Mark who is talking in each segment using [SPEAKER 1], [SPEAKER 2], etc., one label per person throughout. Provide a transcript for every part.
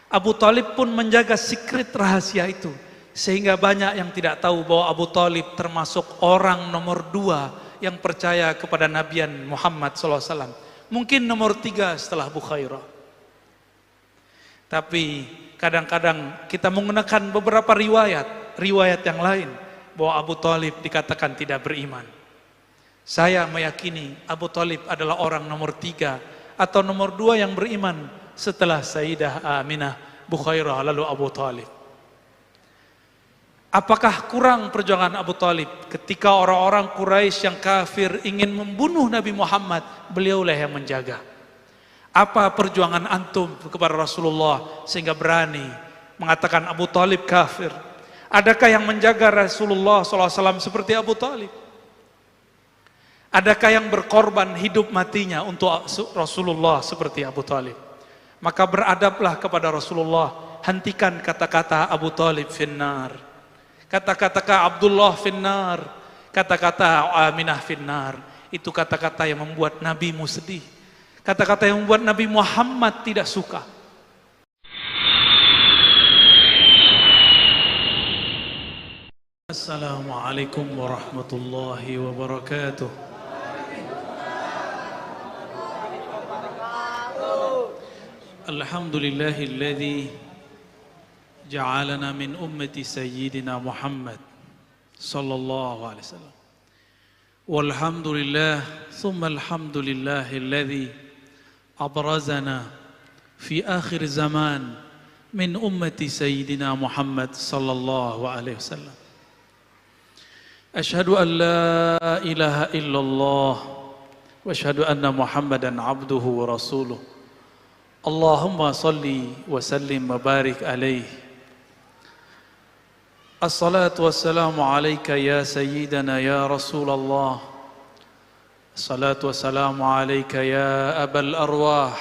[SPEAKER 1] Abu Thalib pun menjaga secret rahasia itu, sehingga banyak yang tidak tahu bahwa Abu Thalib termasuk orang nomor 2 yang percaya kepada Nabian Muhammad SAW. Mungkin nomor 3 setelah Bukhairah. Tapi kadang-kadang kita menggunakan beberapa riwayat yang lain, bahwa Abu Thalib dikatakan tidak beriman. Saya meyakini Abu Thalib adalah orang nomor 3 atau nomor 2 yang beriman setelah Sayyidah Aminah, Bukhairah, lalu Abu Thalib. Apakah kurang perjuangan Abu Thalib ketika orang-orang Quraisy yang kafir ingin membunuh Nabi Muhammad? Beliaulah yang menjaga. Apa perjuangan antum kepada Rasulullah sehingga berani mengatakan Abu Thalib kafir? Adakah yang menjaga Rasulullah SAW seperti Abu Thalib? Adakah yang berkorban hidup matinya untuk Rasulullah seperti Abu Thalib? Maka beradablah kepada Rasulullah. Hentikan kata-kata Abu Thalib finnar, kata-kata Abdullah finnar, kata-kata Aminah finnar. Itu kata-kata yang membuat Nabimu sedih, kata-kata yang membuat Nabi Muhammad tidak suka. Assalamualaikum warahmatullahi wabarakatuh. Alhamdulillahilladzi ja'alana min ummati sayyidina Muhammad sallallahu alaihi wasallam. Walhamdulillah thumma alhamdulillahilladzi abrazana fi akhir zaman min ummati sayyidina Muhammad sallallahu alaihi wasallam. Ashhadu an la ilaha illallah wa ashhadu anna Muhammadan abduhu wa rasuluh. Allahumma salli wa sallim wa barik alaihi. Assalatu wassalamu alaika ya sayyidana ya Rasulullah. Assalatu wassalamu alaika ya abal arwah.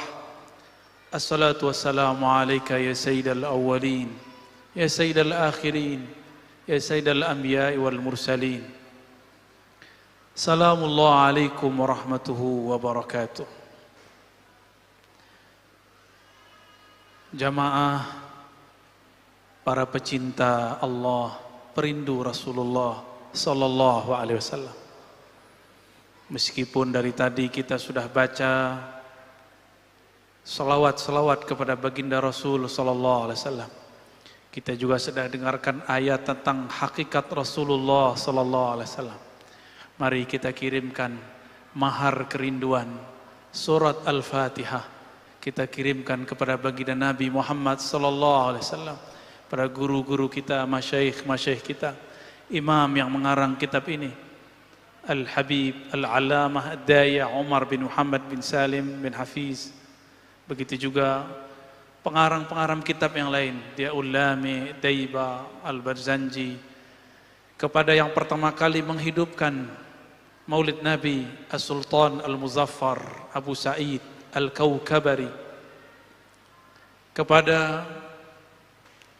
[SPEAKER 1] Assalatu wassalamu alaika ya sayyidal awwalin, ya sayyidal akhirin, ya sayyidal anbiya'i wal mursalin. Salamullah alaikum warahmatuhu wabarakatuh. Jamaah, para pecinta Allah, perindu Rasulullah sallallahu alaihi wasallam. Meskipun dari tadi kita sudah baca salawat-salawat kepada baginda Rasul sallallahu alaihi wasallam, kita juga sudah dengarkan ayat tentang hakikat Rasulullah sallallahu alaihi wasallam. Mari kita kirimkan mahar kerinduan, surat Al-Fatihah kita kirimkan kepada baginda Nabi Muhammad sallallahu alaihi wasallam, para guru-guru kita, masyayikh kita, imam yang mengarang kitab ini, Al-Habib Al-Allamah Ad-Daya Umar bin Muhammad bin Salim bin Hafiz. Begitu juga pengarang-pengarang kitab yang lain, Diaul Lami, Daiba, Al-Barzanji. Kepada yang pertama kali menghidupkan Maulid Nabi, As-Sultan Al-Muzaffar Abu Sa'id Al-Kaukabari. Kepada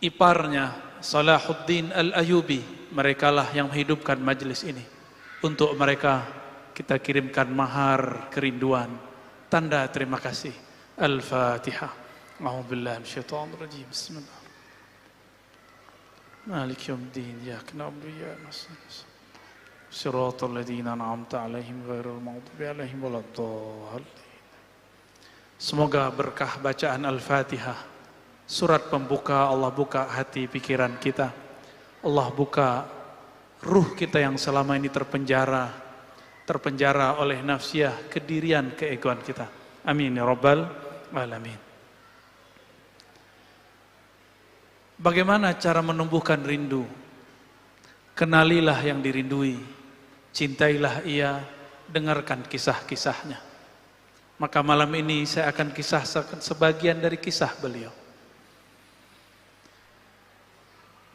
[SPEAKER 1] iparnya Salahuddin Al-Ayubi, merekalah yang menghidupkan majlis ini. Untuk mereka kita kirimkan mahar kerinduan, tanda terima kasih. Al-Fatihah. A'udzubillahi minasyaitonir rajim. Bismillah. Maliki yaumiddin. Iyyaka na'budu wa iyyaka nasta'in. Shiratal ladzina an'amta 'alaihim ghairil maghdubi 'alaihim waladdallin. Semoga berkah bacaan Al-Fatihah, surat pembuka, Allah buka hati pikiran kita. Allah buka ruh kita yang selama ini terpenjara oleh nafsiyah, kedirian, keegoan kita. Amin ya rabbal alamin. Bagaimana cara menumbuhkan rindu? Kenalilah yang dirindui, cintailah ia, dengarkan kisah-kisahnya. Maka malam ini saya akan kisahkan sebagian dari kisah beliau.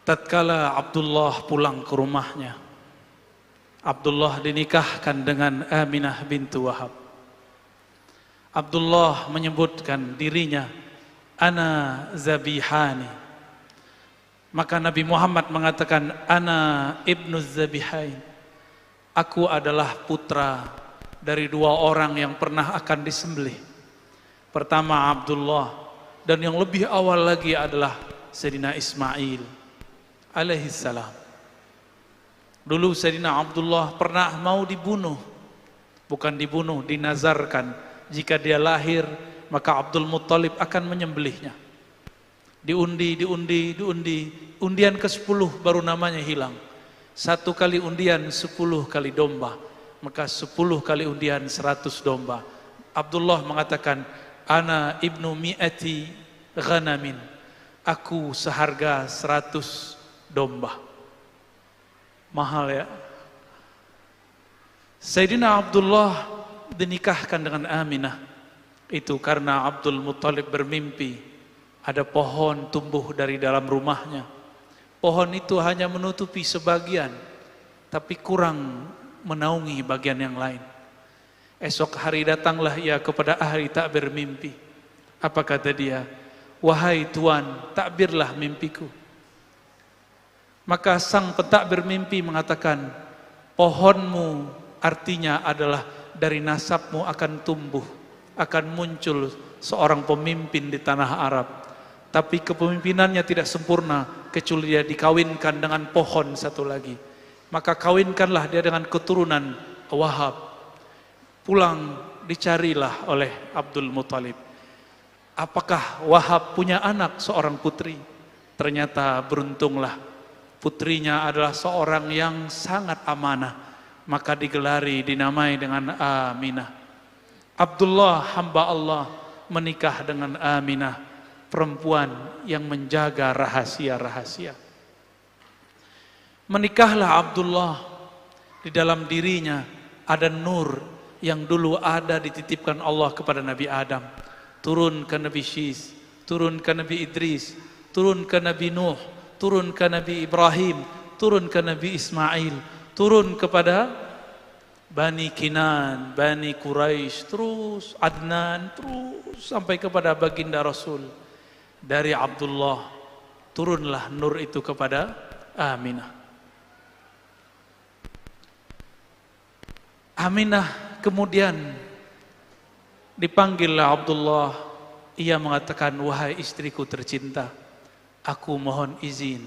[SPEAKER 1] Tatkala Abdullah pulang ke rumahnya, Abdullah dinikahkan dengan Aminah bintu Wahab. Abdullah menyebutkan dirinya, ana zabihani. Maka Nabi Muhammad mengatakan, ana ibnu zabihain. Aku adalah putra dari 2 orang yang pernah akan disembelih. Pertama Abdullah, Dan yang lebih awal lagi adalah Sayyidina Ismail alaihissalam. Dulu Sayyidina Abdullah pernah mau dibunuh. Bukan dibunuh, dinazarkan. Jika dia lahir, maka Abdul Muttalib akan menyembelihnya. Diundi. Undian ke-10 baru namanya hilang. 1 kali undian 10 kali domba. Maka 10 kali undian 100 domba. Abdullah mengatakan, Ana ibnu mi'ati ghanamin. Aku seharga 100 domba. Mahal ya. Sayyidina Abdullah dinikahkan dengan Aminah. Itu karena Abdul Muttalib bermimpi ada pohon tumbuh dari dalam rumahnya. Pohon itu hanya menutupi sebagian, tapi kurang menaungi bagian yang lain. Esok hari datanglah ia kepada ahli takbir mimpi. Apa kata dia? Wahai Tuan, takbirlah mimpiku. Maka sang pentakbir mimpi mengatakan, pohonmu artinya adalah dari nasabmu akan tumbuh, akan muncul seorang pemimpin di tanah Arab. Tapi kepemimpinannya tidak sempurna kecuali dia dikawinkan dengan pohon satu lagi. Maka kawinkanlah dia dengan keturunan Wahab. Pulang dicarilah oleh Abdul Muttalib. Apakah Wahab punya anak seorang putri? Ternyata beruntunglah putrinya adalah seorang yang sangat amanah. Maka digelari, dinamai dengan Aminah. Abdullah hamba Allah menikah dengan Aminah, perempuan yang menjaga rahasia-rahasia. Menikahlah Abdullah, di dalam dirinya ada nur yang dulu ada dititipkan Allah kepada Nabi Adam. Turun ke Nabi Syis, turun ke Nabi Idris, turun ke Nabi Nuh, turun ke Nabi Ibrahim, turun ke Nabi Ismail, turun kepada Bani Kinan, Bani Quraisy, terus Adnan, terus sampai kepada baginda Rasul. Dari Abdullah turunlah nur itu kepada Aminah. Aminah kemudian dipanggillah Abdullah. Ia mengatakan, wahai istriku tercinta, aku mohon izin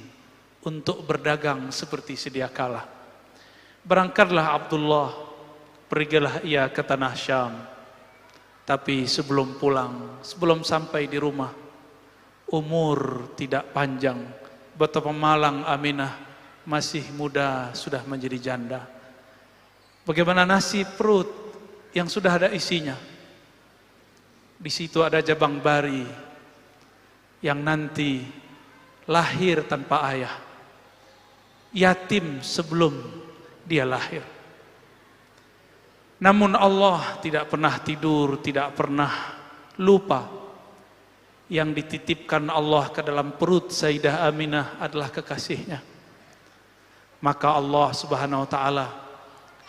[SPEAKER 1] untuk berdagang seperti sedia kala. Berangkatlah Abdullah, pergilah ia ke tanah Syam. Tapi sebelum pulang, sebelum sampai di rumah, umur tidak panjang. Betapa malang Aminah, masih muda sudah menjadi janda. Bagaimana nasib perut yang sudah ada isinya? Di situ ada jabang bari yang nanti lahir tanpa ayah, yatim sebelum dia lahir. Namun Allah tidak pernah tidur, tidak pernah lupa. Yang dititipkan Allah ke dalam perut Sayyidah Aminah adalah kekasihnya. Maka Allah Subhanahu wa taala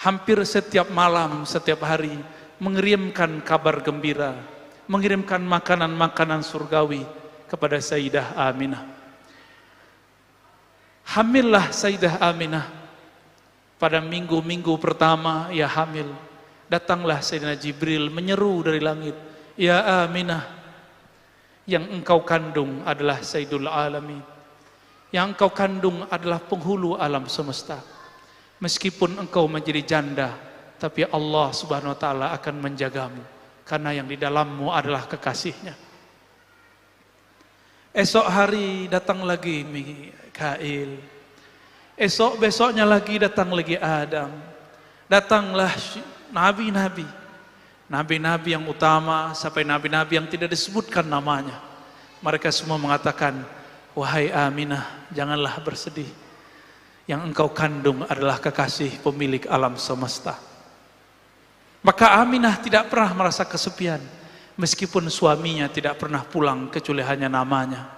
[SPEAKER 1] hampir setiap malam, setiap hari mengirimkan kabar gembira, mengirimkan makanan-makanan surgawi kepada Sayyidah Aminah. Hamillah Sayyidah Aminah. Pada minggu-minggu pertama ia hamil, datanglah Sayyidina Jibril menyeru dari langit, ya Aminah, yang engkau kandung adalah Sayyidul Alamin, yang engkau kandung adalah penghulu alam semesta. Meskipun engkau menjadi janda, tapi Allah Subhanahu wa taala akan menjagamu, karena yang di dalammu adalah kekasihnya. Esok hari datang lagi Mikail. Esok besoknya lagi datang lagi Adam. Datanglah nabi-nabi. Nabi-nabi yang utama sampai nabi-nabi yang tidak disebutkan namanya. Mereka semua mengatakan, wahai Aminah, janganlah bersedih. Yang engkau kandung adalah kekasih pemilik alam semesta. Maka Aminah tidak pernah merasa kesepian, meskipun suaminya tidak pernah pulang kecuali hanya namanya.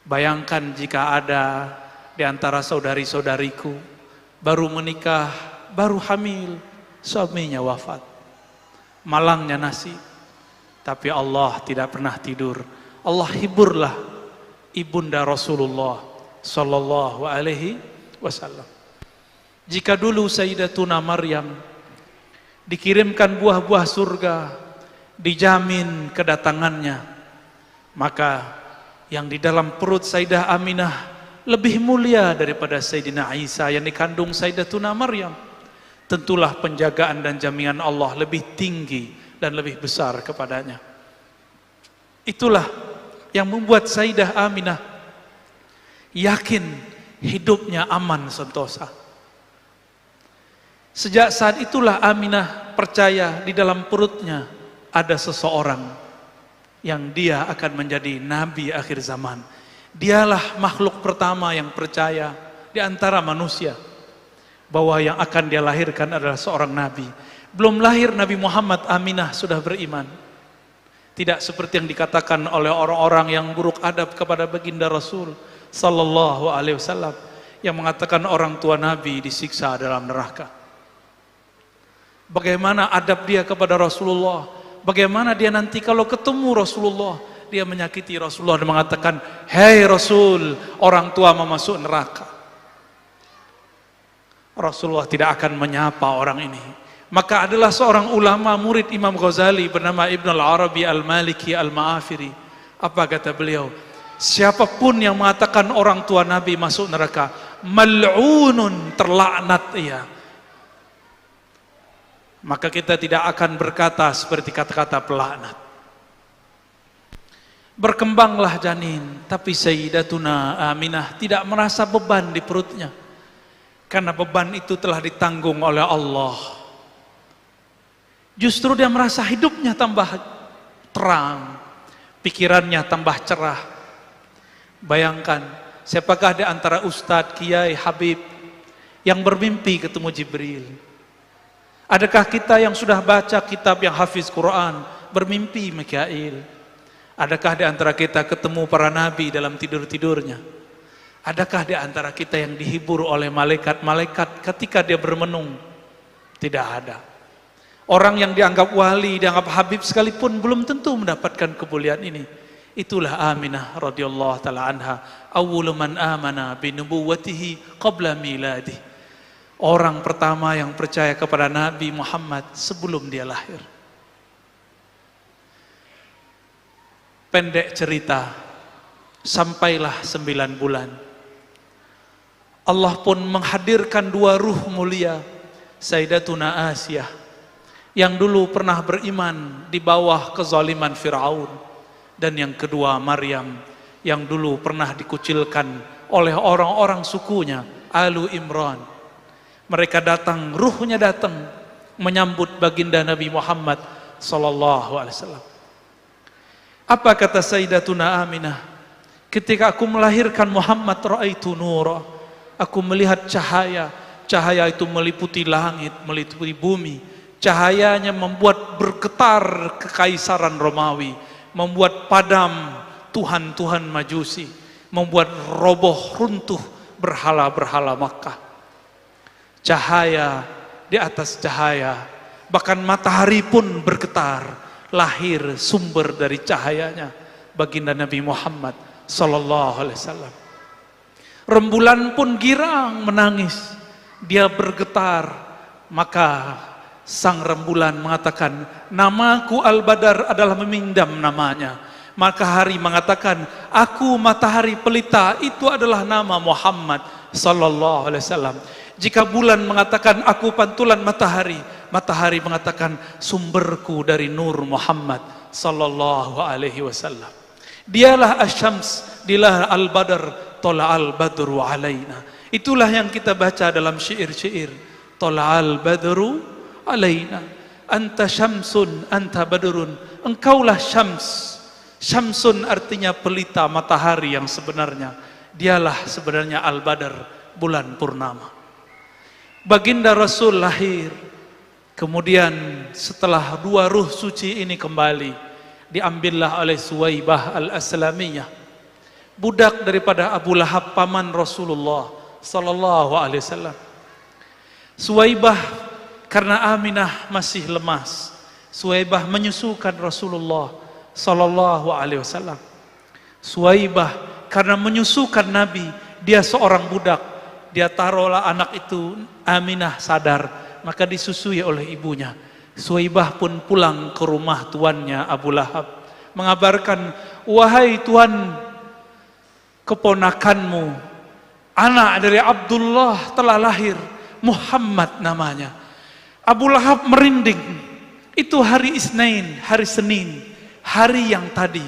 [SPEAKER 1] Bayangkan jika ada di antara saudari-saudariku baru menikah, baru hamil, suaminya wafat. Malangnya nasib. Tapi Allah tidak pernah tidur. Allah hiburlah ibunda Rasulullah sallallahu alaihi wasallam. Jika dulu Sayyidatuna Maryam dikirimkan buah-buah surga, dijamin kedatangannya, Maka yang di dalam perut Sayyidah Aminah lebih mulia daripada Sayyidina Isa yang dikandung Sayyidatuna Maryam. Tentulah penjagaan dan jaminan Allah lebih tinggi dan lebih besar kepadanya. Itulah yang membuat Sayyidah Aminah yakin hidupnya aman sentosa. Sejak saat itulah Aminah percaya di dalam perutnya ada seseorang yang dia akan menjadi nabi akhir zaman. Dialah makhluk pertama yang percaya di antara manusia bahwa yang akan dia lahirkan adalah seorang nabi. Belum lahir Nabi Muhammad, Aminah sudah beriman. Tidak seperti yang dikatakan oleh orang-orang yang buruk adab kepada baginda Rasul sallallahu alaihi wasallam yang mengatakan orang tua nabi disiksa dalam neraka. Bagaimana adab dia kepada Rasulullah, bagaimana dia nanti kalau ketemu Rasulullah dia menyakiti Rasulullah dan mengatakan, "Hei Rasul, orang tua mau masuk neraka." Rasulullah tidak akan menyapa orang ini. Maka adalah seorang ulama murid Imam Ghazali bernama Ibn al-Arabi al-Maliki al-Ma'afiri. Apa kata beliau? Siapapun yang mengatakan orang tua Nabi masuk neraka, mal'unun, terlaknat ia. Maka kita tidak akan berkata seperti kata-kata pelaknat. Berkembanglah janin, tapi Sayyidatuna Aminah tidak merasa beban di perutnya. Karena beban itu telah ditanggung oleh Allah. Justru dia merasa hidupnya tambah terang, pikirannya tambah cerah. Bayangkan, siapakah di antara Ustadz, Kiai, Habib yang bermimpi ketemu Jibril? Adakah kita yang sudah baca kitab yang hafiz Quran bermimpi Mikail? Adakah di antara kita ketemu para nabi dalam tidur-tidurnya? Adakah di antara kita yang dihibur oleh malaikat-malaikat ketika dia bermenung? Tidak ada. Orang yang dianggap wali, dianggap habib sekalipun belum tentu mendapatkan kemuliaan ini. Itulah Aminah radhiyallahu taala anha, awwalu man amana bi nubuwwatihi qabla miladih. Orang pertama yang percaya kepada Nabi Muhammad sebelum dia lahir. Pendek cerita, sampailah 9 bulan. Allah pun menghadirkan 2 ruh mulia, Sayyidatuna Asiyah yang dulu pernah beriman di bawah kezaliman Fir'aun, dan yang kedua Maryam yang dulu pernah dikucilkan oleh orang-orang sukunya Alu Imran. Mereka datang, ruhnya datang menyambut baginda Nabi Muhammad sallallahu alaihi wasallam. Apa kata Sayyidatuna Aminah? Ketika aku melahirkan Muhammad, ra'aitu nura. Aku melihat cahaya. Cahaya itu meliputi langit, meliputi bumi. Cahayanya membuat bergetar kekaisaran Romawi, membuat padam tuhan-tuhan Majusi, membuat roboh runtuh berhala-berhala Makkah. Cahaya di atas cahaya, bahkan matahari pun bergetar, lahir sumber dari cahayanya baginda Nabi Muhammad sallallahu alaihi wasallam. Rembulan pun girang menangis, dia bergetar. Maka sang rembulan mengatakan, namaku Al-Badar adalah memindam namanya. Maka hari mengatakan, aku matahari pelita, itu adalah nama Muhammad sallallahu alaihi wasallam. Jika bulan mengatakan aku pantulan matahari, matahari mengatakan sumberku dari nur Muhammad sallallahu alaihi wasallam. Dialah Asy-Syams, dialah Al-Badr, Tola'al badru alaina. Itulah yang kita baca dalam syair-syair. Tola'al badru alaina. Anta syamsun, anta badrun. Engkaulah syams. Syamsun artinya pelita matahari yang sebenarnya. Dialah sebenarnya Al-Badr, bulan purnama. Baginda Rasul lahir. Kemudian setelah 2 ruh suci ini kembali, diambillah oleh Suwaibah al-Aslamiyah, budak daripada Abu Lahab, paman Rasulullah sallallahu alaihi wasallam. Suwaibah karena Aminah masih lemas, Suwaibah menyusukan Rasulullah sallallahu alaihi wasallam. Suwaibah karena menyusukan Nabi, dia seorang budak. Dia taruhlah anak itu, Aminah sadar, maka disusui oleh ibunya. Suwaibah pun pulang ke rumah tuannya Abu Lahab, mengabarkan, wahai Tuhan, keponakanmu, anak dari Abdullah telah lahir, Muhammad namanya. Abu Lahab merinding. Itu hari Isnin, hari Senin, hari yang tadi.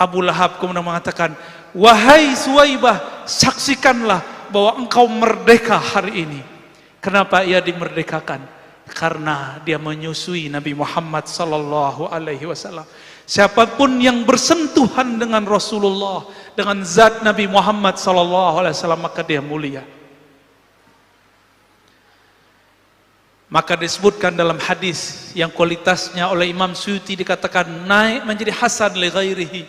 [SPEAKER 1] Abu Lahab kemudian mengatakan, wahai Suwaibah, saksikanlah bahwa engkau merdeka hari ini. Kenapa ia dimerdekakan? Karena dia menyusui Nabi Muhammad sallallahu alaihi wasallam. Siapapun yang bersentuhan dengan Rasulullah, dengan zat Nabi Muhammad sallallahu alaihi wasallam, maka dia mulia. Maka disebutkan dalam hadis yang kualitasnya oleh Imam Suyuti dikatakan naik menjadi hasan li ghairihi,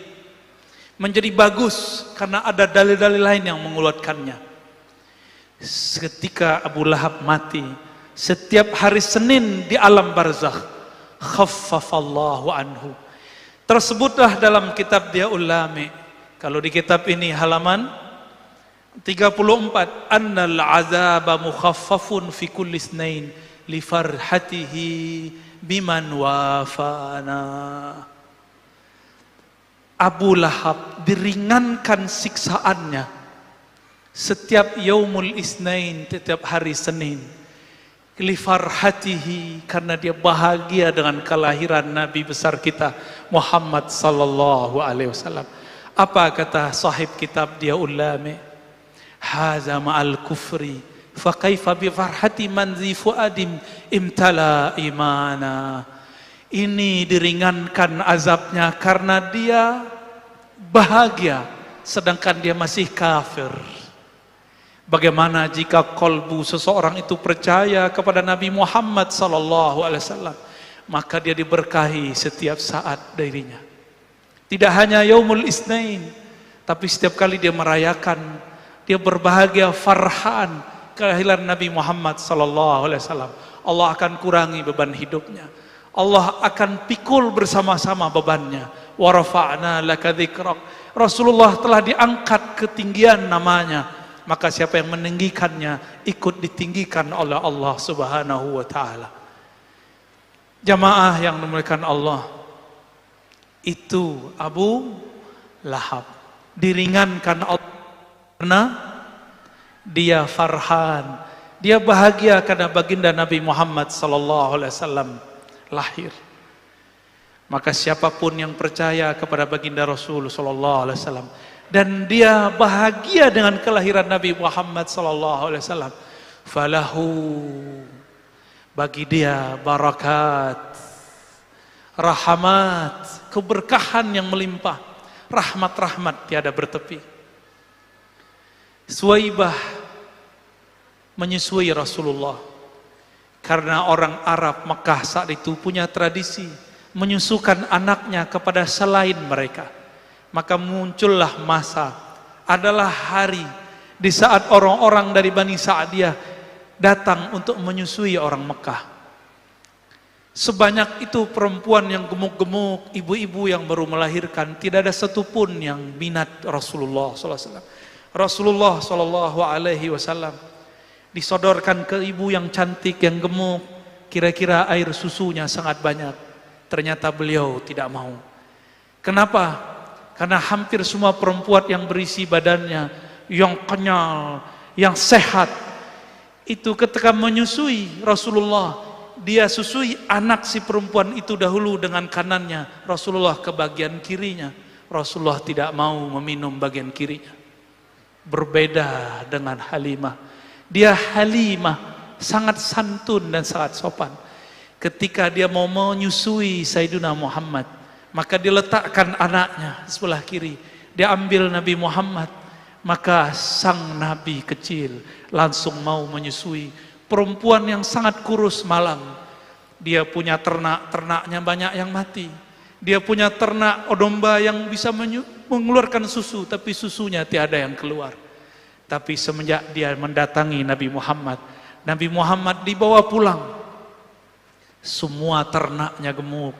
[SPEAKER 1] menjadi bagus karena ada dalil-dalil lain yang menguatkannya. Ketika Abu Lahab mati, setiap hari Senin di alam barzakh, khaffafallahu anhu. Tersebutlah dalam kitab Diyaul Lami. Kalau di kitab ini halaman 34, annal azaba mukhaffafun fi kulli isnain li farhatihi biman wafana. Abu Lahab diringankan siksaannya setiap yaumul isnain, setiap hari Senin, li farhatihi, karena dia bahagia dengan kelahiran Nabi besar kita Muhammad sallallahu alaihi wasallam. Apa kata sahib kitab Diyaul Lami? Haza ma'al kufri fa kaifa bi farhati man zi fuadim imtala imana. Ini diringankan azabnya karena dia bahagia sedangkan dia masih kafir. Bagaimana jika kolbu seseorang itu percaya kepada Nabi Muhammad sallallahu alaihi wasallam, maka dia diberkahi setiap saat darinya. Tidak hanya yaumul isnain, tapi setiap kali dia merayakan, dia berbahagia farhan kelahiran Nabi Muhammad sallallahu alaihi wasallam. Allah akan kurangi beban hidupnya. Allah akan pikul bersama-sama bebannya. Wa rafa'na laka dzikrak. Rasulullah telah diangkat ketinggian namanya, maka siapa yang meninggikannya ikut ditinggikan oleh Allah Subhanahu wa taala. Jamaah yang dimuliakan Allah, itu Abu Lahab diringankan Allah karena dia farhan, dia bahagia karena baginda Nabi Muhammad sallallahu alaihi wasallam lahir. Maka siapapun yang percaya kepada baginda Rasul sallallahu alaihi wasallam dan dia bahagia dengan kelahiran Nabi Muhammad sallallahu alaihi wasallam, falahu, bagi dia barakat, rahmat, keberkahan yang melimpah, rahmat-rahmat tiada bertepi. Suwaibah menyusui Rasulullah karena orang Arab Mekah saat itu punya tradisi menyusukan anaknya kepada selain mereka. Maka muncullah masa, adalah hari di saat orang-orang dari Bani Sa'diyah datang untuk menyusui orang Mekah. Sebanyak itu perempuan yang gemuk-gemuk, ibu-ibu yang baru melahirkan, tidak ada satupun yang minat Rasulullah SAW. Rasulullah SAW disodorkan ke ibu yang cantik, yang gemuk, kira-kira air susunya sangat banyak. Ternyata beliau tidak mau. Kenapa? Karena hampir semua perempuan yang berisi badannya, yang kenyal, yang sehat, itu ketika menyusui Rasulullah, dia susui anak si perempuan itu dahulu dengan kanannya, Rasulullah ke bagian kirinya. Rasulullah tidak mau meminum bagian kirinya. Berbeda dengan Halimah. Dia Halimah sangat santun dan sangat sopan. Ketika dia mau menyusui Sayyidina Muhammad, maka diletakkan anaknya sebelah kiri. Dia ambil Nabi Muhammad, maka sang Nabi kecil langsung mau menyusui. Perempuan yang sangat kurus malang. Dia punya ternak, ternaknya banyak yang mati. Dia punya ternak domba yang bisa mengeluarkan susu, tapi susunya tiada yang keluar. Tapi semenjak dia mendatangi Nabi Muhammad dibawa pulang. Semua ternaknya gemuk,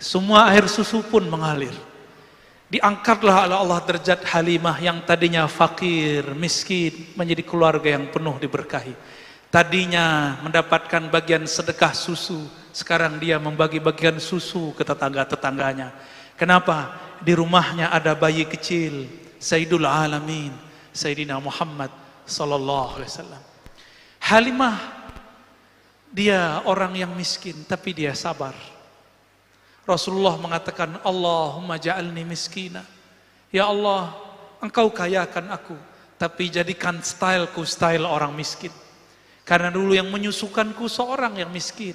[SPEAKER 1] semua air susu pun mengalir. Diangkatlah oleh Allah derajat Halimah yang tadinya fakir, miskin, menjadi keluarga yang penuh diberkahi. Tadinya mendapatkan bagian sedekah susu, sekarang dia membagi bagian susu ke tetangga-tetangganya. Kenapa? Di rumahnya ada bayi kecil, Sayyidul Alamin, Sayyidina Muhammad sallallahu alaihi wasallam. Halimah, dia orang yang miskin tapi dia sabar. Rasulullah mengatakan, Allahumma ja'alni miskina. Ya Allah, Engkau kayakan aku, tapi jadikan styleku style orang miskin. Karena dulu yang menyusukanku seorang yang miskin.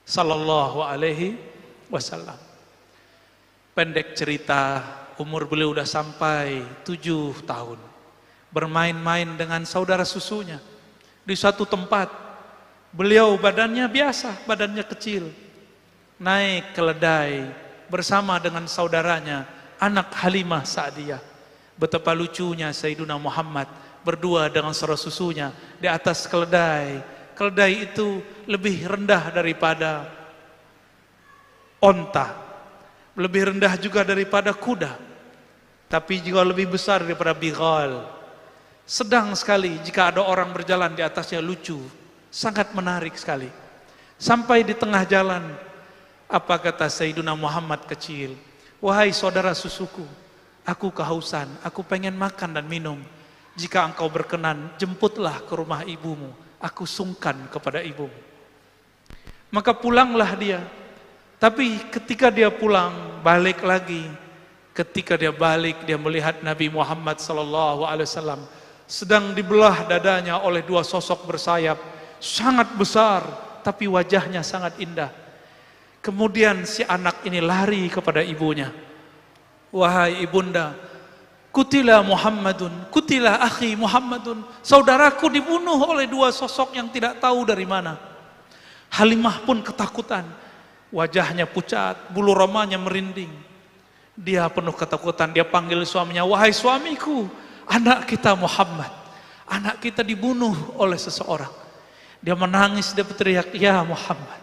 [SPEAKER 1] Sallallahu alaihi wasallam. Pendek cerita, umur beliau udah sampai 7 tahun. Bermain-main dengan saudara susunya. Di suatu tempat, beliau badannya biasa, badannya kecil. Naik keledai bersama dengan saudaranya, anak Halimah Sa'diyah. Betapa lucunya Sayyidina Muhammad berdua dengan saudara susunya di atas keledai. Keledai itu lebih rendah daripada onta. Lebih rendah juga daripada kuda, tapi juga lebih besar daripada bighal. Sedang sekali jika ada orang berjalan di atasnya, lucu, sangat menarik sekali. Sampai di tengah jalan, apa kata Sayyidina Muhammad kecil? Wahai saudara susuku, aku kehausan, aku pengen makan dan minum. Jika engkau berkenan, jemputlah ke rumah ibumu, aku sungkan kepada ibumu. Maka pulanglah dia. Tapi ketika dia pulang, balik lagi. Ketika dia balik, dia melihat Nabi Muhammad SAW sedang dibelah dadanya oleh 2 sosok bersayap, sangat besar, tapi wajahnya sangat indah. Kemudian si anak ini lari kepada ibunya. Wahai ibunda, kutila Muhammadun, kutila akhi Muhammadun. Saudaraku dibunuh oleh 2 sosok yang tidak tahu dari mana. Halimah pun ketakutan. Wajahnya pucat, bulu romanya merinding. Dia penuh ketakutan, dia panggil suaminya, wahai suamiku, anak kita Muhammad, anak kita dibunuh oleh seseorang. Dia menangis, dia berteriak, ya Muhammad,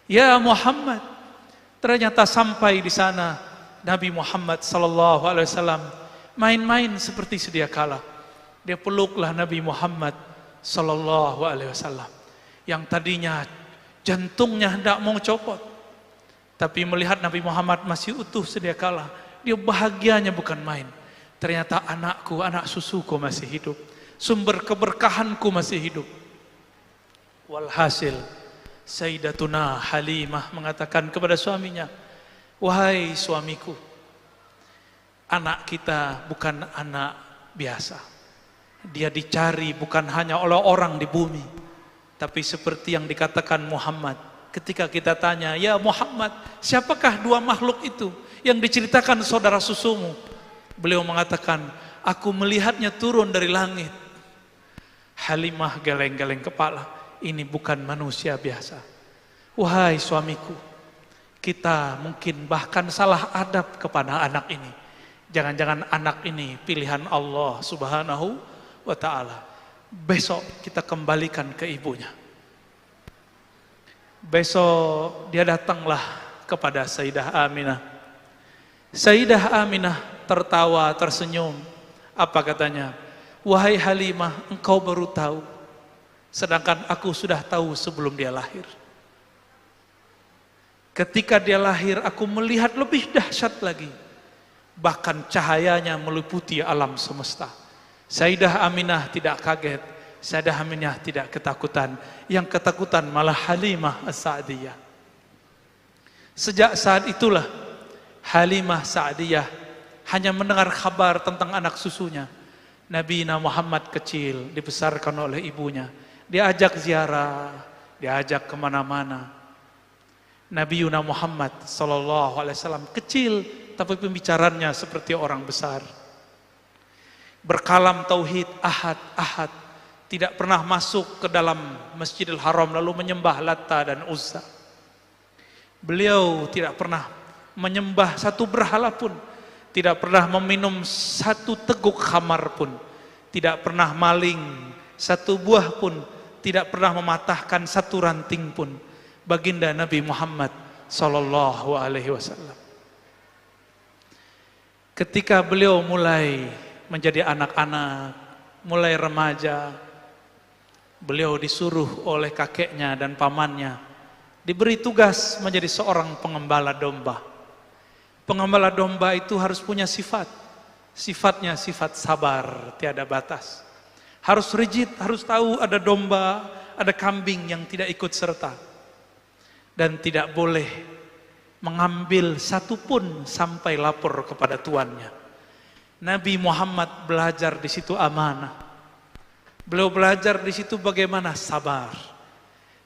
[SPEAKER 1] ya Muhammad. Ternyata sampai di sana Nabi Muhammad SAW main-main seperti sedia kala. Dia peluklah Nabi Muhammad SAW yang tadinya jantungnya hendak mau copot. Tapi melihat Nabi Muhammad masih utuh sedia kala, dia bahagianya bukan main. Ternyata anakku, anak susuku masih hidup. Sumber keberkahanku masih hidup. Walhasil, Sayyidatuna Halimah mengatakan kepada suaminya, wahai suamiku, anak kita bukan anak biasa. Dia dicari bukan hanya oleh orang di bumi, tapi seperti yang dikatakan Muhammad. Ketika kita tanya, ya Muhammad, siapakah 2 makhluk itu yang diceritakan saudara susumu? Beliau mengatakan, aku melihatnya turun dari langit. Halimah geleng-geleng kepala, ini bukan manusia biasa. Wahai suamiku, kita mungkin bahkan salah adab kepada anak ini. Jangan-jangan anak ini pilihan Allah Subhanahu wa ta'ala. Besok kita kembalikan ke ibunya. Besok dia datanglah kepada Sayyidah Aminah. Sayyidah Aminah tertawa, tersenyum. Apa katanya? Wahai Halimah, engkau baru tahu, sedangkan aku sudah tahu sebelum dia lahir. Ketika dia lahir, aku melihat lebih dahsyat lagi. Bahkan cahayanya meliputi alam semesta. Sayyidah Aminah tidak kaget. Sayyidah Aminah tidak ketakutan. Yang ketakutan malah Halimah As-Sa'diyah. Sejak saat itulah Halimah Sa'diyah hanya mendengar kabar tentang anak susunya. Nabi Muhammad kecil dibesarkan oleh ibunya. Diajak ziarah, diajak kemana-mana. Nabi Muhammad SAW kecil tapi pembicaranya seperti orang besar. Berkalam tauhid, ahad, ahad. Tidak pernah masuk ke dalam Masjidil Haram lalu menyembah Latta dan Uzza. Beliau tidak pernah menyembah satu berhala pun. Tidak pernah meminum satu teguk khamar pun. Tidak pernah maling satu buah pun. Tidak pernah mematahkan satu ranting pun. Baginda Nabi Muhammad sallallahu alaihi wasallam. Ketika beliau mulai menjadi anak-anak, mulai remaja, beliau disuruh oleh kakeknya dan pamannya diberi tugas menjadi seorang pengembala domba. Pengembala domba itu harus punya sifat. Sifatnya sifat sabar, tiada batas. Harus rigid, harus tahu ada domba, ada kambing yang tidak ikut serta. Dan tidak boleh mengambil satu pun sampai lapor kepada tuannya. Nabi Muhammad belajar di situ amanah. Beliau belajar di situ bagaimana sabar.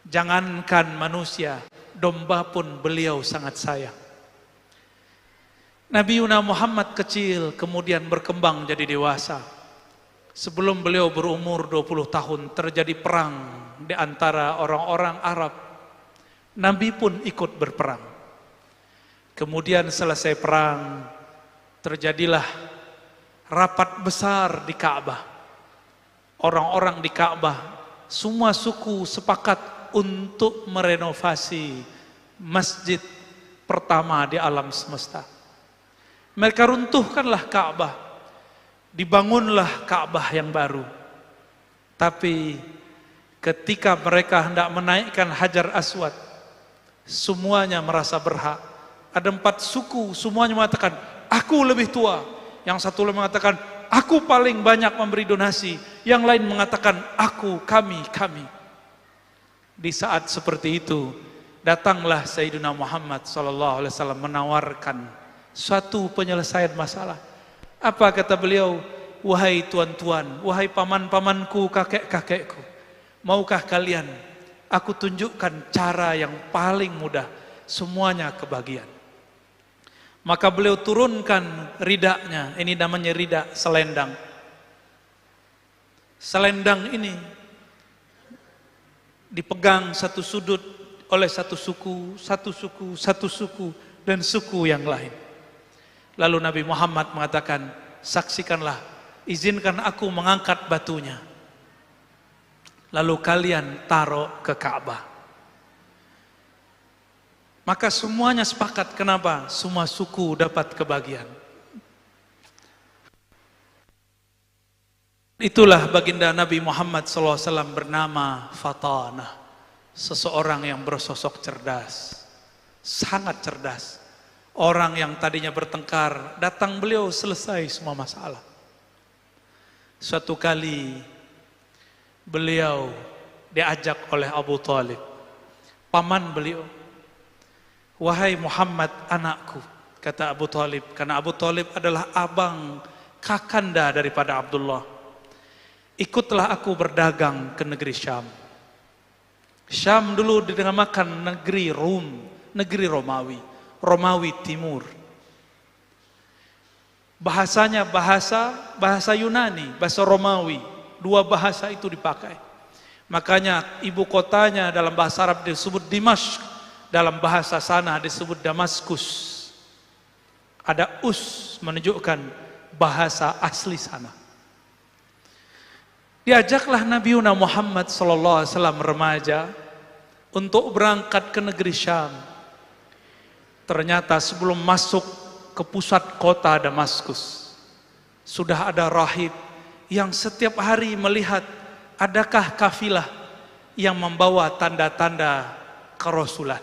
[SPEAKER 1] Jangankan manusia, domba pun beliau sangat sayang. Nabi Muhammad kecil kemudian berkembang jadi dewasa. Sebelum beliau berumur 20 tahun terjadi perang di antara orang-orang Arab. Nabi pun ikut berperang. Kemudian selesai perang terjadilah rapat besar di Ka'bah. Orang-orang di Ka'bah semua suku sepakat untuk merenovasi masjid pertama di alam semesta. Mereka runtuhkanlah Ka'bah, dibangunlah Ka'bah yang baru. Tapi ketika mereka hendak menaikkan Hajar Aswad, semuanya merasa berhak. Ada 4 suku, semuanya mengatakan, aku lebih tua. Yang satu lagi mengatakan, aku paling banyak memberi donasi. Yang lain mengatakan, aku, kami. Di saat seperti itu, datanglah Sayyidina Muhammad SAW menawarkan suatu penyelesaian masalah. Apa kata beliau? Wahai tuan-tuan, wahai paman-pamanku, kakek-kakekku, maukah kalian aku tunjukkan cara yang paling mudah, semuanya kebagian. Maka beliau turunkan ridaknya, ini namanya ridak selendang. Selendang ini dipegang satu sudut oleh satu suku, dan suku yang lain. Lalu Nabi Muhammad mengatakan, saksikanlah, izinkan aku mengangkat batunya. Lalu kalian taruh ke Ka'bah. Maka semuanya sepakat, kenapa? Semua suku dapat kebagian. Itulah baginda Nabi Muhammad SAW bernama Fatanah. Seseorang yang bersosok cerdas, sangat cerdas. Orang yang tadinya bertengkar, datang beliau selesai semua masalah. Suatu kali beliau diajak oleh Abu Talib, paman beliau. Wahai Muhammad anakku, kata Abu Talib, karena Abu Talib adalah abang kakanda daripada Abdullah. Ikutlah aku berdagang ke negeri Syam. Syam dulu dinamakan negeri Rum, negeri Romawi. Romawi Timur. Bahasanya bahasa Yunani, bahasa Romawi. 2 bahasa itu dipakai. Makanya ibu kotanya dalam bahasa Arab disebut Dimashq, dalam bahasa sana disebut Damaskus. Ada us menunjukkan bahasa asli sana. Diajaklah Nabi Muhammad SAW remaja untuk berangkat ke negeri Syam. Ternyata sebelum masuk ke pusat kota Damaskus, sudah ada rahib yang setiap hari melihat adakah kafilah yang membawa tanda-tanda kerasulan.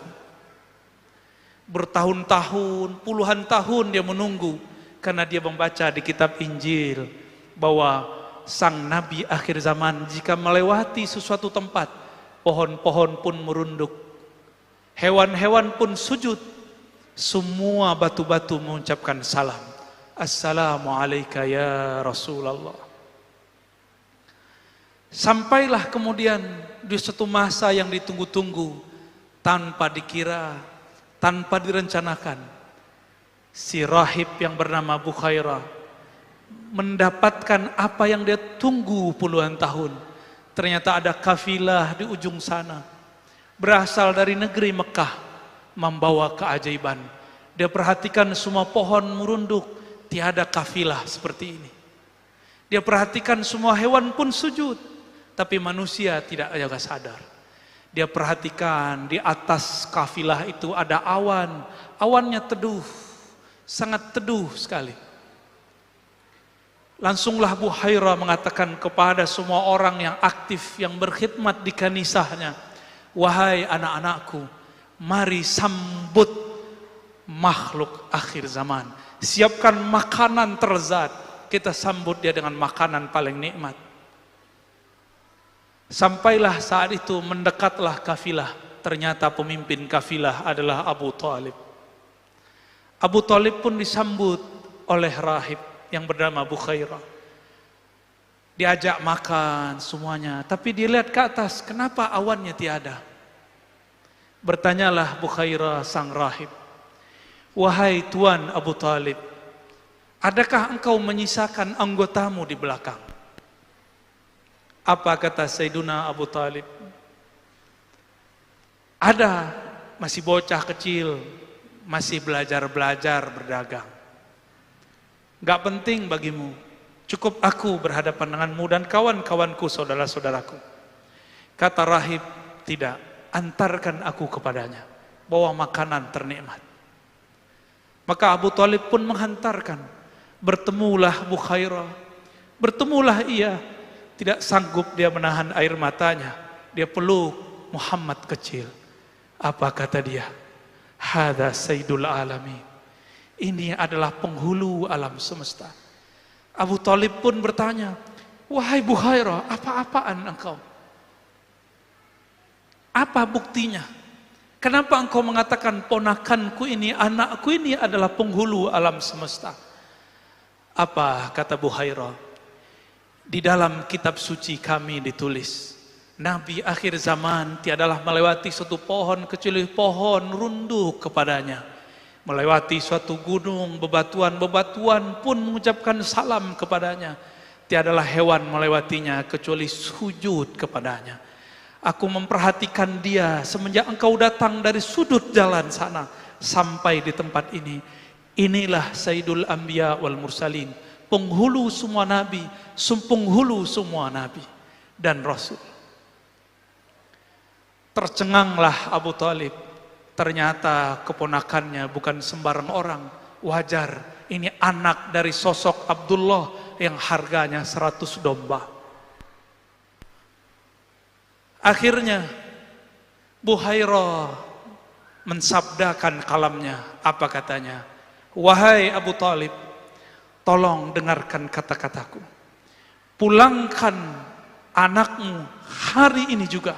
[SPEAKER 1] Bertahun-tahun, puluhan tahun dia menunggu, karena dia membaca di kitab Injil bahwa sang Nabi akhir zaman jika melewati sesuatu tempat, pohon-pohon pun merunduk, hewan-hewan pun sujud, semua batu-batu mengucapkan salam. Assalamualaikum ya Rasulullah. Sampailah kemudian di suatu masa yang ditunggu-tunggu, tanpa dikira, tanpa direncanakan, si rahib yang bernama Bukhairah mendapatkan apa yang dia tunggu puluhan tahun. Ternyata ada kafilah di ujung sana, berasal dari negeri Mekah, membawa keajaiban. Dia perhatikan semua pohon merunduk, tiada kafilah seperti ini. Dia perhatikan semua hewan pun sujud, tapi manusia tidak jaga sadar. Dia perhatikan di atas kafilah itu ada awan, awannya teduh, sangat teduh sekali. Langsunglah Bukhairah mengatakan kepada semua orang yang aktif, yang berkhidmat di kanisahnya, wahai anak-anakku, mari sambut makhluk akhir zaman. Siapkan makanan terzat, kita sambut dia dengan makanan paling nikmat. Sampailah saat itu, mendekatlah kafilah. Ternyata pemimpin kafilah adalah Abu Talib. Abu Talib pun disambut oleh rahib yang bernama Bukhairah. Diajak makan semuanya, tapi dilihat ke atas, kenapa awannya tiada? Bertanyalah Bukhairah sang rahib, wahai Tuan Abu Talib, adakah engkau menyisakan anggotamu di belakang? Apa kata Sayyiduna Abu Talib? Ada, masih bocah kecil, masih belajar-belajar berdagang. Gak penting bagimu, cukup aku berhadapan denganmu dan kawan-kawanku, saudara-saudaraku. Kata rahib, tidak, antarkan aku kepadanya, bawa makanan ternikmat. Maka Abu Talib pun menghantarkan. Bertemulah Bukhairah, bertemulah ia. Tidak sanggup dia menahan air matanya, dia peluk Muhammad kecil. Apa kata dia? Hadza Sayyidul Alamin. Ini adalah penghulu alam semesta. Abu Talib pun bertanya, wahai Bukhairah, apa-apaan engkau? Apa buktinya? Kenapa engkau mengatakan ponakanku ini, anakku ini adalah penghulu alam semesta? Apa kata Bukhairah? Di dalam kitab suci kami ditulis, Nabi akhir zaman tiadalah melewati suatu pohon kecuali pohon runduk kepadanya. Melewati suatu gunung, bebatuan-bebatuan pun mengucapkan salam kepadanya. Tiadalah hewan melewatinya kecuali sujud kepadanya. Aku memperhatikan dia semenjak engkau datang dari sudut jalan sana sampai di tempat ini. Inilah Sayyidul Anbiya wal Mursalin, penghulu semua nabi, penghulu semua nabi dan rasul. Tercenganglah Abu Talib. Ternyata keponakannya bukan sembarang orang. Wajar, ini anak dari sosok Abdullah yang harganya 100 domba. Akhirnya Bukhairah mensabdakan kalamnya. Apa katanya? Wahai Abu Talib, tolong dengarkan kata-kataku. Pulangkan anakmu hari ini juga.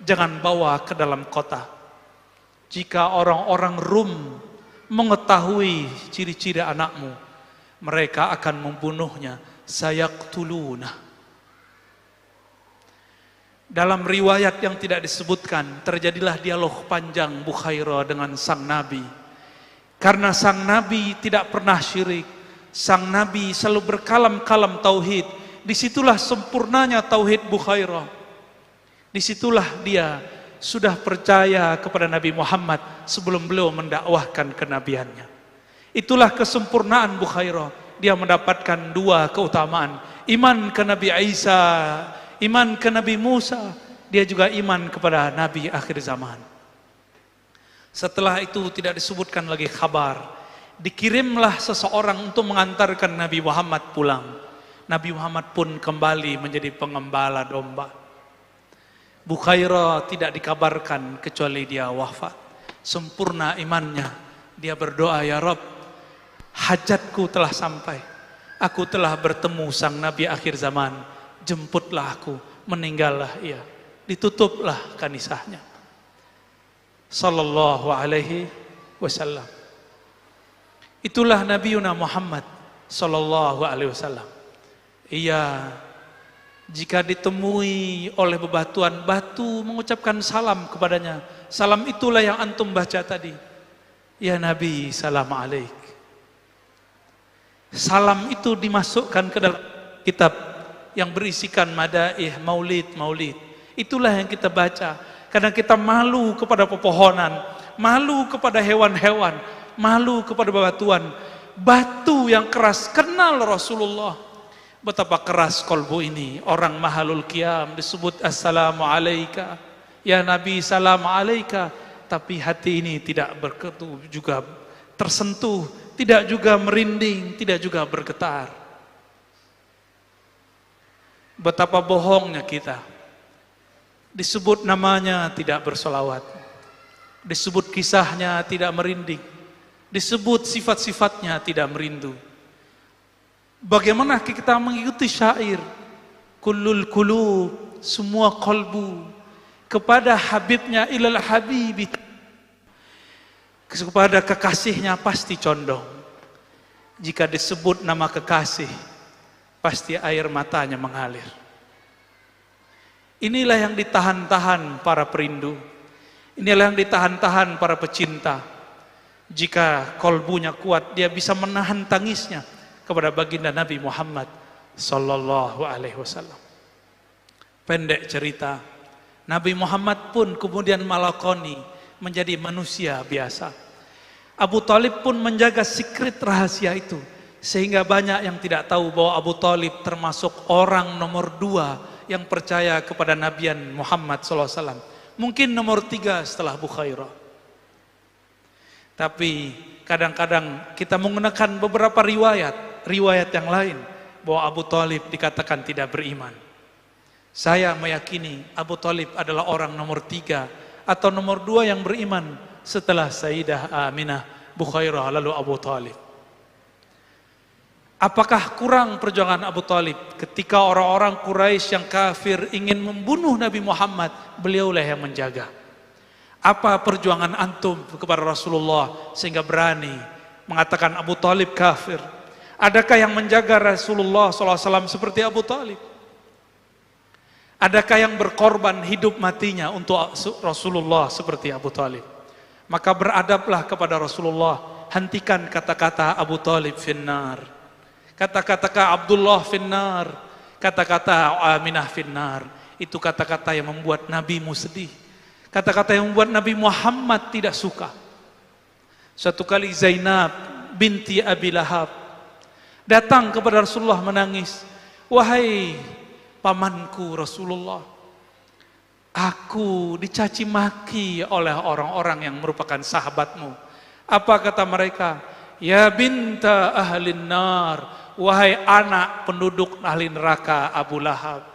[SPEAKER 1] Jangan bawa ke dalam kota. Jika orang-orang Rum mengetahui ciri-ciri anakmu, mereka akan membunuhnya. Sayaqtuluna. Dalam riwayat yang tidak disebutkan, terjadilah dialog panjang Bukhairah dengan sang Nabi. Karena sang Nabi tidak pernah syirik, sang Nabi selalu berkalam-kalam tauhid. Disitulah sempurnanya tauhid Bukhairah. Disitulah dia sudah percaya kepada Nabi Muhammad sebelum beliau mendakwahkan kenabiannya. Itulah kesempurnaan Bukhairah. Dia mendapatkan dua keutamaan. Iman ke Nabi Isa, iman ke Nabi Musa. Dia juga iman kepada Nabi akhir zaman. Setelah itu tidak disebutkan lagi kabar. Dikirimlah seseorang untuk mengantarkan Nabi Muhammad pulang. Nabi Muhammad pun kembali menjadi pengembala domba. Bukhairah tidak dikabarkan kecuali dia wafat. Sempurna imannya. Dia berdoa, ya Rabb, hajatku telah sampai. Aku telah bertemu sang Nabi akhir zaman. Jemputlah aku, meninggallah ia. Ditutuplah kanisahnya. Sallallahu alaihi wasallam. Itulah Nabiuna Muhammad sallallahu alaihi wasallam. Ia jika ditemui oleh bebatuan, batu mengucapkan salam kepadanya. Salam itulah yang antum baca tadi. Ya Nabi, salam alaik. Salam itu dimasukkan ke dalam kitab yang berisikan madaih, maulid. Itulah yang kita baca. Karena kita malu kepada pepohonan, malu kepada hewan-hewan, malu kepada bebatuan. Batu yang keras kenal Rasulullah. Betapa keras kolbu ini. Orang mahalul qiyam disebut assalamu alaika. Ya Nabi, salam alaika. Tapi hati ini tidak juga tersentuh, tidak juga merinding, tidak juga bergetar. Betapa bohongnya kita. Disebut namanya tidak bersolawat. Disebut kisahnya tidak merinding. disebut sifat-sifatnya tidak merindu. Bagaimana kita mengikuti syair kullul qulub, semua kalbu kepada habibnya ilal habibi, kepada kekasihnya pasti condong. Jika disebut nama kekasih, pasti air matanya mengalir. Inilah yang ditahan-tahan para perindu. Inilah yang ditahan-tahan para pecinta. Jika kolbunya kuat, dia bisa menahan tangisnya kepada baginda Nabi Muhammad sallallahu alaihi wasallam. Pendek cerita, Nabi Muhammad pun kemudian melakoni menjadi manusia biasa. Abu Thalib pun menjaga secret rahasia itu, sehingga banyak yang tidak tahu bahwa Abu Thalib termasuk orang nomor 2 yang percaya kepada Nabian Muhammad sallallahu alaihi wasallam. Mungkin nomor 3 setelah Abu Khairah. Tapi kadang-kadang kita menggunakan beberapa riwayat yang lain bahwa Abu Thalib dikatakan tidak beriman. Saya meyakini Abu Thalib adalah orang nomor 3 atau nomor 2 yang beriman setelah Sayyidah Aminah, Abu Khairah, lalu Abu Thalib. Apakah kurang perjuangan Abu Thalib ketika orang-orang Quraisy yang kafir ingin membunuh Nabi Muhammad, beliaulah yang menjaga. Apa perjuangan antum kepada Rasulullah sehingga berani mengatakan Abu Thalib kafir? Adakah yang menjaga Rasulullah SAW seperti Abu Thalib? Adakah yang berkorban hidup matinya untuk Rasulullah seperti Abu Thalib? Maka beradablah kepada Rasulullah. Hentikan kata-kata Abu Thalib finnar, kata-kata Abdullah finnar, kata-kata Aminah finnar. Itu kata-kata yang membuat nabimu sedih, kata-kata yang membuat Nabi Muhammad tidak suka. Suatu kali Zainab binti Abi Lahab datang kepada Rasulullah menangis. Wahai pamanku Rasulullah, aku dicaci maki oleh orang-orang yang merupakan sahabatmu. Apa kata mereka? Ya binta ahlin nar, wahai anak penduduk ahli neraka Abu Lahab.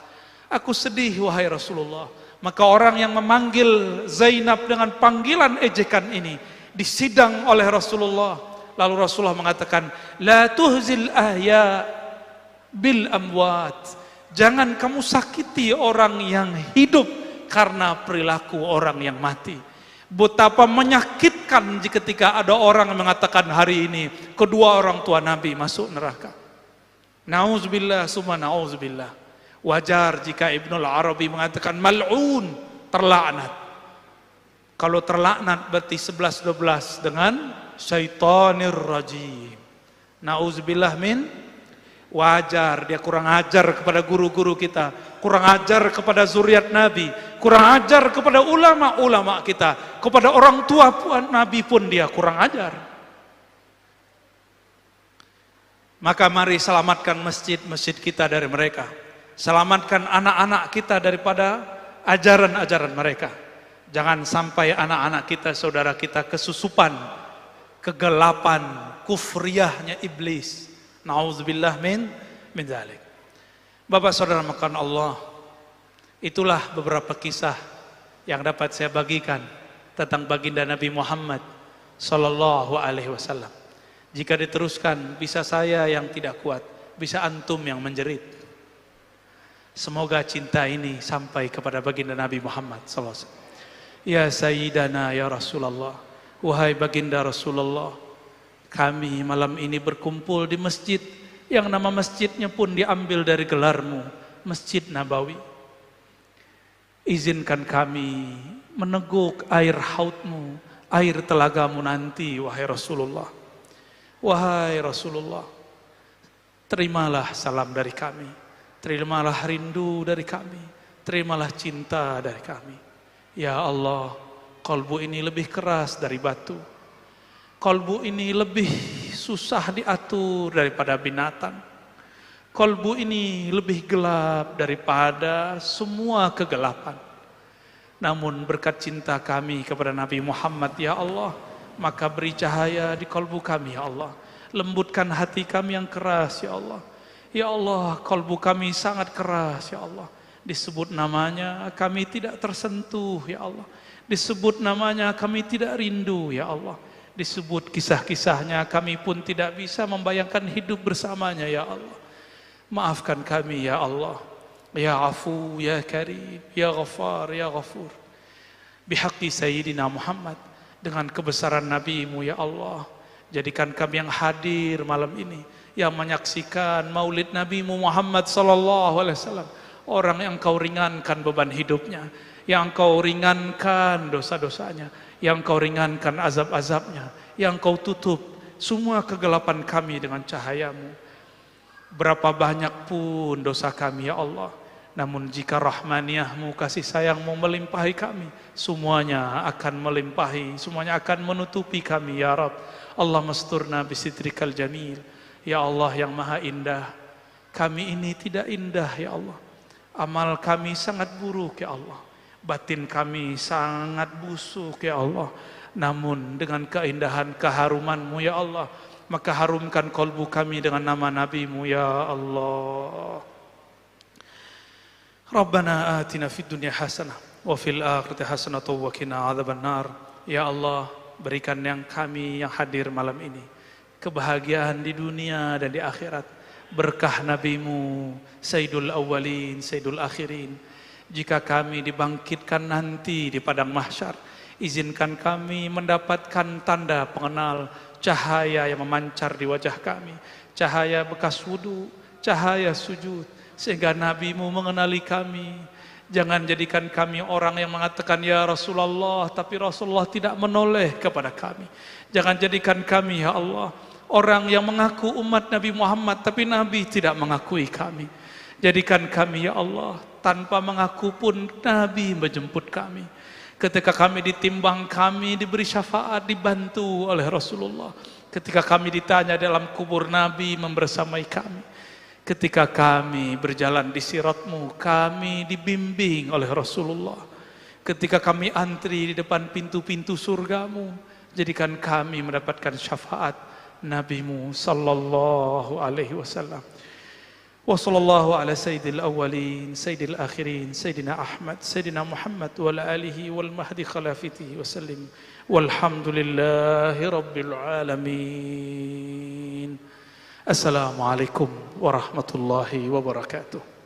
[SPEAKER 1] Aku sedih wahai Rasulullah. Maka orang yang memanggil Zainab dengan panggilan ejekan ini disidang oleh Rasulullah. Lalu Rasulullah mengatakan, la tuhzil ahya bil amwat. Jangan kamu sakiti orang yang hidup karena perilaku orang yang mati. Betapa menyakitkan ketika ada orang yang mengatakan hari ini kedua orang tua Nabi masuk neraka. Nauzubillah summa nauzubillah. Wajar jika Ibnul Arabi mengatakan mal'un, terlaknat. Kalau terlaknat berarti 11-12 dengan syaitanir rajim. Nauzubillah min. Wajar dia kurang ajar kepada guru-guru kita, kurang ajar kepada zuriat Nabi, kurang ajar kepada ulama-ulama kita, kepada orang tua Nabi pun dia kurang ajar. Maka mari selamatkan masjid-masjid kita dari mereka. Selamatkan anak-anak kita daripada ajaran-ajaran mereka. Jangan sampai anak-anak kita, saudara kita kesusupan, kegelapan, kufriyahnya iblis. Nauzubillah min dzalik. Bapak saudara makan Allah, itulah beberapa kisah yang dapat saya bagikan tentang baginda Nabi Muhammad sallallahu alaihi wasallam. Jika diteruskan, bisa saya yang tidak kuat, bisa antum yang menjerit. Semoga cinta ini sampai kepada baginda Nabi Muhammad sallallahu alaihi wasallam. Ya Sayyidana ya Rasulullah, wahai baginda Rasulullah, kami malam ini berkumpul di masjid yang nama masjidnya pun diambil dari gelarmu, Masjid Nabawi. Izinkan kami meneguk air haudmu, air telagamu nanti, wahai Rasulullah. Wahai Rasulullah, terimalah salam dari kami, terimalah rindu dari kami, terimalah cinta dari kami. Ya Allah, kalbu ini lebih keras dari batu. Kalbu ini lebih susah diatur daripada binatang. Kalbu ini lebih gelap daripada semua kegelapan. Namun berkat cinta kami kepada Nabi Muhammad, ya Allah, maka beri cahaya di kalbu kami, ya Allah. Lembutkan hati kami yang keras, ya Allah. Ya Allah, kalbu kami sangat keras, ya Allah. Disebut namanya kami tidak tersentuh, ya Allah. Disebut namanya kami tidak rindu, ya Allah. Disebut kisah-kisahnya, kami pun tidak bisa membayangkan hidup bersamanya ya Allah. Maafkan kami ya Allah. Ya Afu, Ya Karim, Ya Ghaffar, Ya Ghafur. Bihaqqi Sayyidina Muhammad, dengan kebesaran Nabi-Mu ya Allah, jadikan kami yang hadir malam ini, yang menyaksikan maulid Nabi-Mu Muhammad sallallahu alaihi wasallam, orang yang Kau ringankan beban hidupnya, yang Kau ringankan dosa-dosanya, yang Kau ringankan azab-azabnya, yang Kau tutup semua kegelapan kami dengan cahaya-Mu. Berapa banyak pun dosa kami ya Allah, namun jika rahmaniyah-Mu, kasih sayang-Mu melimpahi kami, semuanya akan melimpahi, semuanya akan menutupi kami ya Rabb. Allah masturna bisitrikal jamil. Ya Allah yang maha indah, kami ini tidak indah ya Allah. Amal kami sangat buruk ya Allah. Batin kami sangat busuk ya Allah. Namun dengan keindahan keharuman-Mu ya Allah, maka harumkan kolbu kami dengan nama Nabi-Mu ya Allah. Rabbana atina fid dunya hasanah wa fil akhirati hasanah wa qina adzabannar. Ya Allah, berikan yang kami yang hadir malam ini kebahagiaan di dunia dan di akhirat. Berkah Nabi-Mu Sayyidul Awwalin, Sayyidul Akhirin. Jika kami dibangkitkan nanti di padang mahsyar, izinkan kami mendapatkan tanda pengenal, cahaya yang memancar di wajah kami, cahaya bekas wudu, cahaya sujud, sehingga Nabi-Mu mengenali kami. Jangan jadikan kami orang yang mengatakan ya Rasulullah, tapi Rasulullah tidak menoleh kepada kami. Jangan jadikan kami ya Allah orang yang mengaku umat Nabi Muhammad, tapi Nabi tidak mengakui kami. Jadikan kami ya Allah tanpa mengaku pun Nabi menjemput kami. Ketika kami ditimbang, kami diberi syafaat, dibantu oleh Rasulullah. Ketika kami ditanya dalam kubur, Nabi membersamai kami. Ketika kami berjalan di sirat-Mu, kami dibimbing oleh Rasulullah. Ketika kami antri di depan pintu-pintu surga-Mu, jadikan kami mendapatkan syafaat Nabi-Mu sallallahu alaihi wasallam. Wa sallallahu ala sayyidil awwalin, sayyidil akhirin, sayyidina Ahmad, sayyidina Muhammad wa ala alihi wal mahdi khalafitihi wa sallim. Walhamdulillahi rabbil alamin. Assalamualaikum warahmatullahi wabarakatuh.